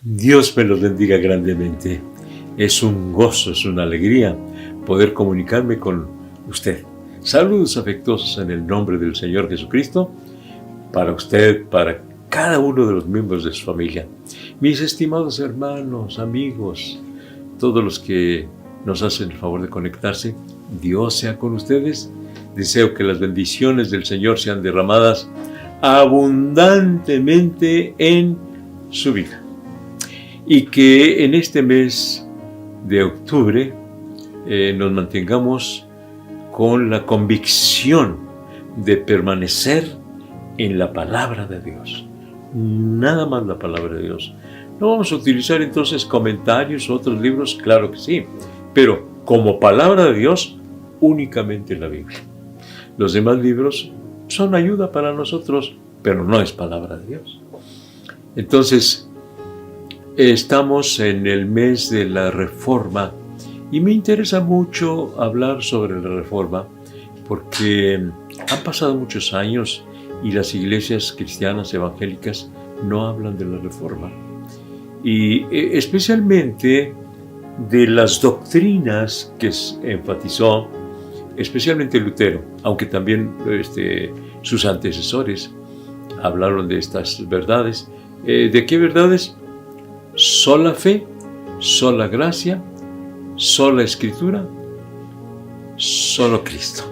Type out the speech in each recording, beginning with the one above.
Dios me los bendiga grandemente. Es un gozo, es una alegría poder comunicarme con usted. Saludos afectuosos en el nombre del Señor Jesucristo, para usted, para cada uno de los miembros de su familia. Mis estimados hermanos, amigos, todos los que nos hacen el favor de conectarse, Dios sea con ustedes. Deseo que las bendiciones del Señor sean derramadas abundantemente en su vida. Y que en este mes de octubre nos mantengamos con la convicción de permanecer en la palabra de Dios. Nada más la palabra de Dios. No vamos a utilizar entonces comentarios o otros libros, claro que sí, pero como palabra de Dios, únicamente la Biblia. Los demás libros son ayuda para nosotros, pero no es palabra de Dios. Entonces, estamos en el mes de la Reforma y me interesa mucho hablar sobre la Reforma porque han pasado muchos años y las iglesias cristianas evangélicas no hablan de la Reforma. Y especialmente de las doctrinas que enfatizó, especialmente Lutero, aunque también sus antecesores hablaron de estas verdades. ¿De qué verdades? Sola fe, sola gracia, sola escritura, solo Cristo.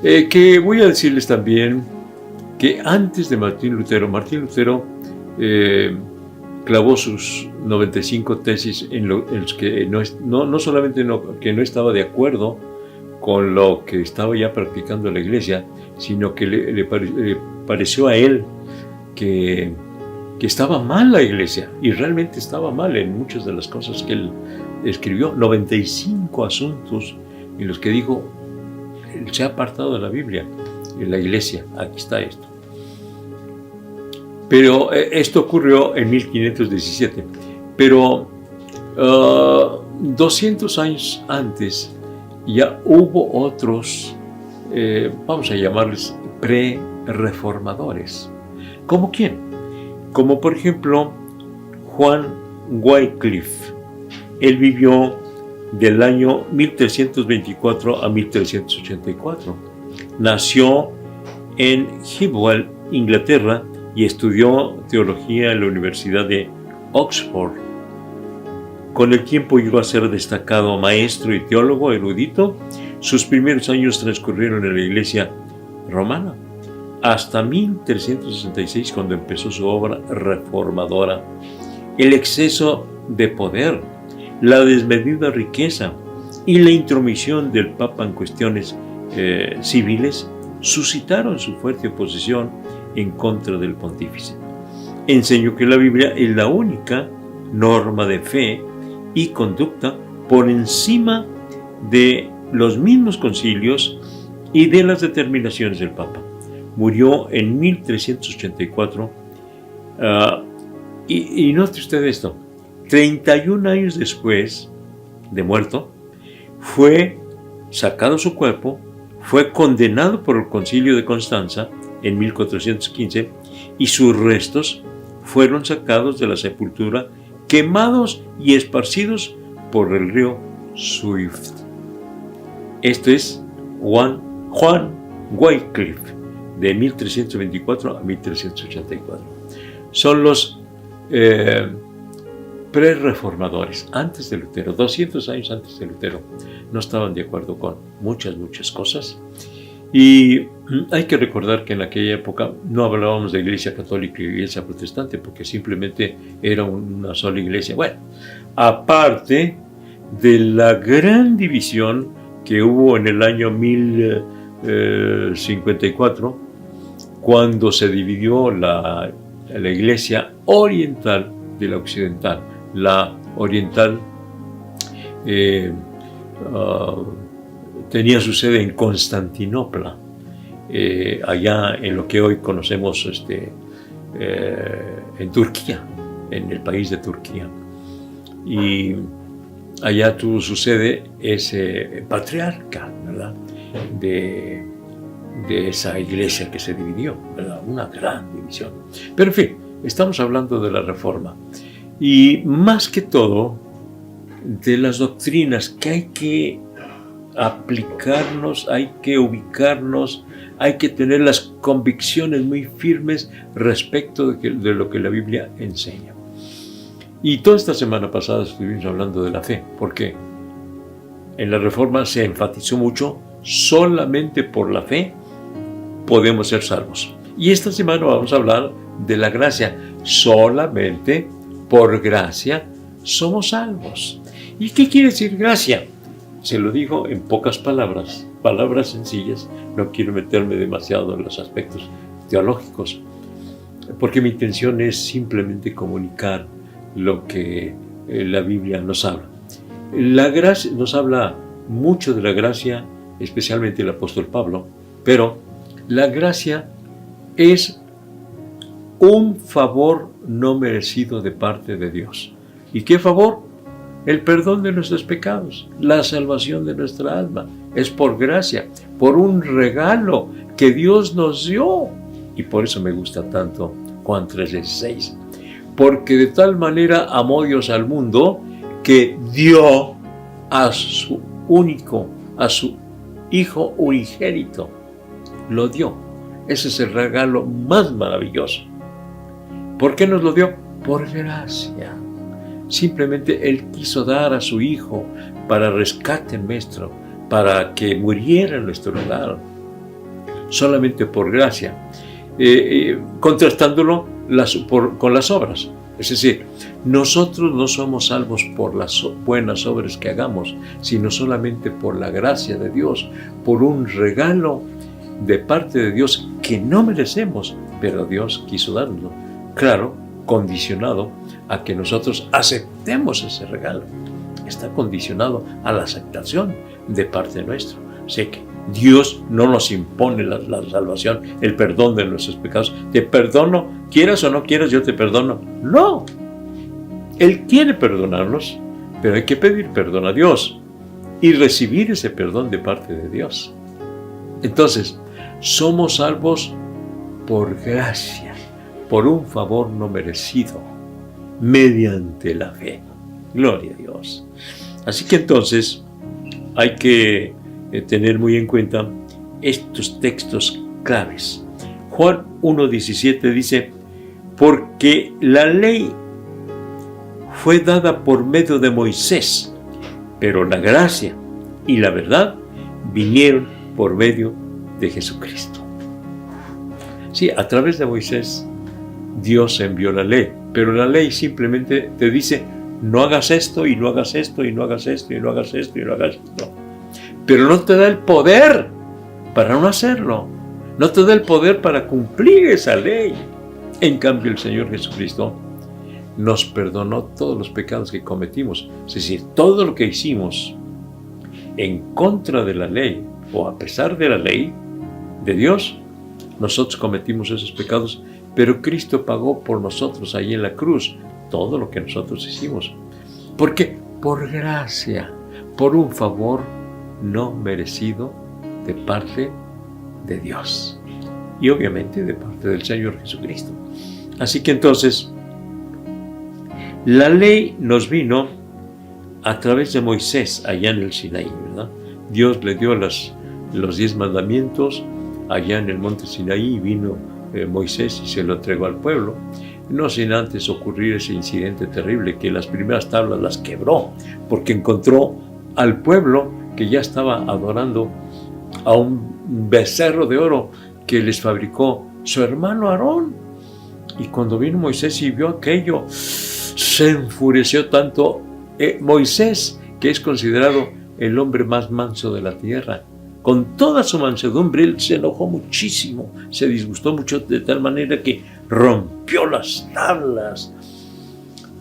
Que voy a decirles también que antes de Martín Lutero clavó sus 95 tesis en los que no solamente que no estaba de acuerdo con lo que estaba ya practicando la iglesia, sino que le pareció a él que estaba mal la iglesia, y realmente estaba mal en muchas de las cosas que él escribió. 95 asuntos en los que dijo, él se ha apartado de la Biblia, en la iglesia, aquí está esto. Pero esto ocurrió en 1517, pero 200 años antes ya hubo otros, vamos a llamarles pre-reformadores. ¿Cómo quién? Como por ejemplo Juan Wycliffe. Él vivió del año 1324 a 1384. Nació en Hibwell, Inglaterra, y estudió teología en la Universidad de Oxford. Con el tiempo llegó a ser destacado maestro y teólogo erudito. Sus primeros años transcurrieron en la iglesia romana, hasta 1366, cuando empezó su obra reformadora. El exceso de poder, la desmedida riqueza y la intromisión del Papa en cuestiones civiles suscitaron su fuerte oposición en contra del pontífice. Enseñó que la Biblia es la única norma de fe y conducta por encima de los mismos concilios y de las determinaciones del Papa. Murió en 1384 y note usted esto, 31 años después de muerto, fue sacado su cuerpo, fue condenado por el concilio de Constanza en 1415 y sus restos fueron sacados de la sepultura, quemados y esparcidos por el río Swift. Esto es Juan Wycliffe, de 1324 a 1384. Son los pre-reformadores, antes de Lutero, 200 años antes de Lutero. No estaban de acuerdo con muchas cosas. Y hay que recordar que en aquella época no hablábamos de iglesia católica y iglesia protestante, porque simplemente era una sola iglesia. Bueno, aparte de la gran división que hubo en el año 1054, cuando se dividió la iglesia oriental de la occidental. La oriental tenía su sede en Constantinopla, allá en lo que hoy conocemos en Turquía, en el país de Turquía. Y allá tuvo su sede ese patriarca, ¿verdad?, de esa iglesia que se dividió, ¿verdad? Una gran división. Pero en fin, estamos hablando de la Reforma. Y más que todo, de las doctrinas que hay que aplicarnos, hay que ubicarnos, hay que tener las convicciones muy firmes respecto de lo que la Biblia enseña. Y toda esta semana pasada estuvimos hablando de la fe, porque en la Reforma se enfatizó mucho, solamente por la fe podemos ser salvos. Y esta semana vamos a hablar de la gracia, solamente por gracia somos salvos. ¿Y qué quiere decir gracia? Se lo digo en pocas palabras, palabras sencillas. No quiero meterme demasiado en los aspectos teológicos, porque mi intención es simplemente comunicar lo que la Biblia nos habla. La gracia nos habla mucho de la gracia, especialmente el apóstol Pablo, pero la gracia es un favor no merecido de parte de Dios. ¿Y qué favor? El perdón de nuestros pecados, la salvación de nuestra alma. Es por gracia, por un regalo que Dios nos dio. Y por eso me gusta tanto Juan 3:16. Porque de tal manera amó Dios al mundo que dio a su Hijo unigénito. Lo dio. Ese es el regalo más maravilloso. ¿Por qué nos lo dio? Por gracia. Simplemente Él quiso dar a su Hijo para rescate nuestro, para que muriera en nuestro lugar. Solamente por gracia. Contrastándolo con las obras. Es decir, nosotros no somos salvos por las buenas obras que hagamos, sino solamente por la gracia de Dios, por un regalo de parte de Dios que no merecemos, pero Dios quiso darnos. Claro, condicionado a que nosotros aceptemos ese regalo. Está condicionado a la aceptación de parte nuestra. Sé que Dios no nos impone la salvación, el perdón de nuestros pecados. Te perdono, quieras o no quieras, yo te perdono. No. Él quiere perdonarnos, pero hay que pedir perdón a Dios y recibir ese perdón de parte de Dios. Entonces, somos salvos por gracia, por un favor no merecido, mediante la fe. Gloria a Dios. Así que entonces hay que tener muy en cuenta estos textos claves. Juan 1:17 dice: porque la ley fue dada por medio de Moisés, pero la gracia y la verdad vinieron por medio de Jesucristo. Sí, a través de Moisés Dios envió la ley, pero la ley simplemente te dice: no hagas esto, y no hagas esto, y no hagas esto, y no hagas esto, y no hagas esto. Pero no te da el poder para no hacerlo. No te da el poder para cumplir esa ley. En cambio, el Señor Jesucristo nos perdonó todos los pecados que cometimos. Es decir, todo lo que hicimos en contra de la ley, o a pesar de la ley de Dios, nosotros cometimos esos pecados, pero Cristo pagó por nosotros ahí en la cruz todo lo que nosotros hicimos. ¿Por qué? Por gracia, por un favor no merecido de parte de Dios y obviamente de parte del Señor Jesucristo. Así que entonces, la ley nos vino a través de Moisés allá en el Sinaí, ¿verdad? Dios le dio los 10 mandamientos allá en el monte Sinaí, y vino Moisés y se lo entregó al pueblo, no sin antes ocurrir ese incidente terrible que las primeras tablas las quebró, porque encontró al pueblo que ya estaba adorando a un becerro de oro que les fabricó su hermano Aarón. Y cuando vino Moisés y vio aquello, se enfureció tanto Moisés, que es considerado el hombre más manso de la tierra. Con toda su mansedumbre, él se enojó muchísimo, se disgustó mucho, de tal manera que rompió las tablas.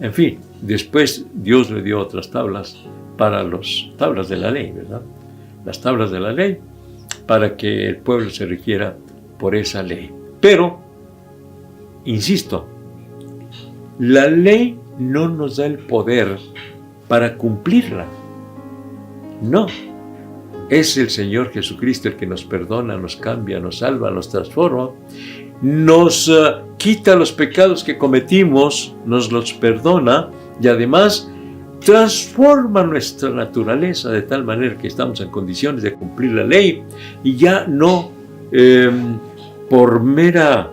En fin, después Dios le dio otras tablas para las tablas de la ley, ¿verdad? Las tablas de la ley, para que el pueblo se rigiera por esa ley. Pero, insisto, la ley no nos da el poder para cumplirla. No. Es el Señor Jesucristo el que nos perdona, nos cambia, nos salva, nos transforma, nos quita los pecados que cometimos, nos los perdona y además transforma nuestra naturaleza de tal manera que estamos en condiciones de cumplir la ley y ya no por mera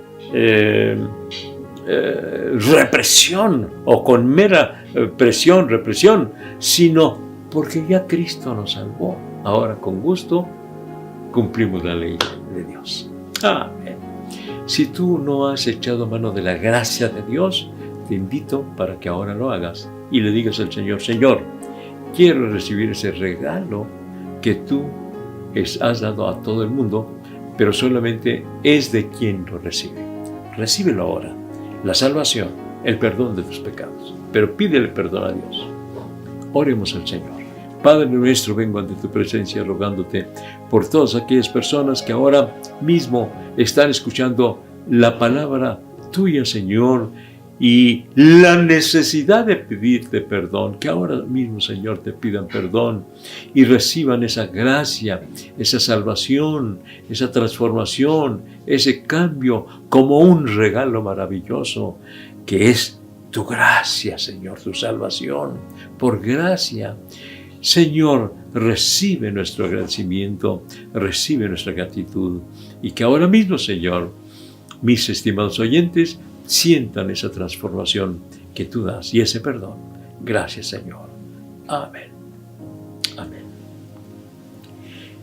represión o con mera represión, sino porque ya Cristo nos salvó. Ahora con gusto cumplimos la ley de Dios. Amén. Si tú no has echado mano de la gracia de Dios, te invito para que ahora lo hagas y le digas al Señor: Señor, quiero recibir ese regalo que tú has dado a todo el mundo, pero solamente es de quien lo recibe. Recíbelo ahora, la salvación, el perdón de tus pecados, pero pídele perdón a Dios. Oremos al Señor. Padre nuestro, vengo ante tu presencia rogándote por todas aquellas personas que ahora mismo están escuchando la palabra tuya, Señor, y la necesidad de pedirte perdón, que ahora mismo, Señor, te pidan perdón y reciban esa gracia, esa salvación, esa transformación, ese cambio como un regalo maravilloso que es tu gracia, Señor, tu salvación. Por gracia, Señor, recibe nuestro agradecimiento, recibe nuestra gratitud, y que ahora mismo, Señor, mis estimados oyentes sientan esa transformación que tú das y ese perdón. Gracias, Señor. Amén. Amén.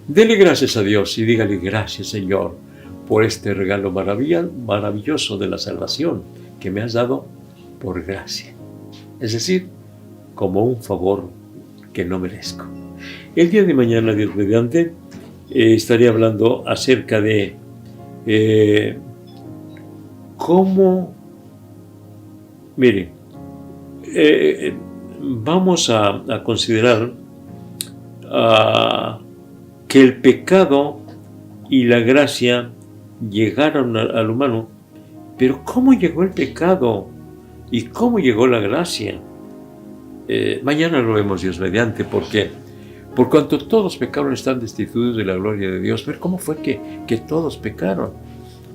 Dele gracias a Dios y dígale: gracias, Señor, por este regalo maravilloso de la salvación que me has dado por gracia. Es decir, como un favor que no merezco. El día de mañana, Dios mediante, estaré hablando acerca de cómo, mire, vamos a considerar que el pecado y la gracia llegaron al humano, pero ¿cómo llegó el pecado y cómo llegó la gracia? Mañana lo vemos, Dios mediante, porque por cuanto todos pecaron están destituidos de la gloria de Dios. Pero ¿cómo fue que todos pecaron?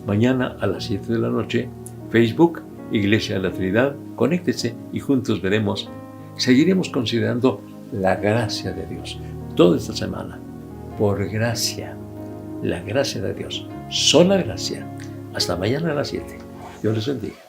Mañana a las 7 de la noche, Facebook, Iglesia de la Trinidad, conéctese y juntos seguiremos considerando la gracia de Dios toda esta semana. Por gracia, la gracia de Dios, sola gracia. Hasta mañana a las 7. Dios les bendiga.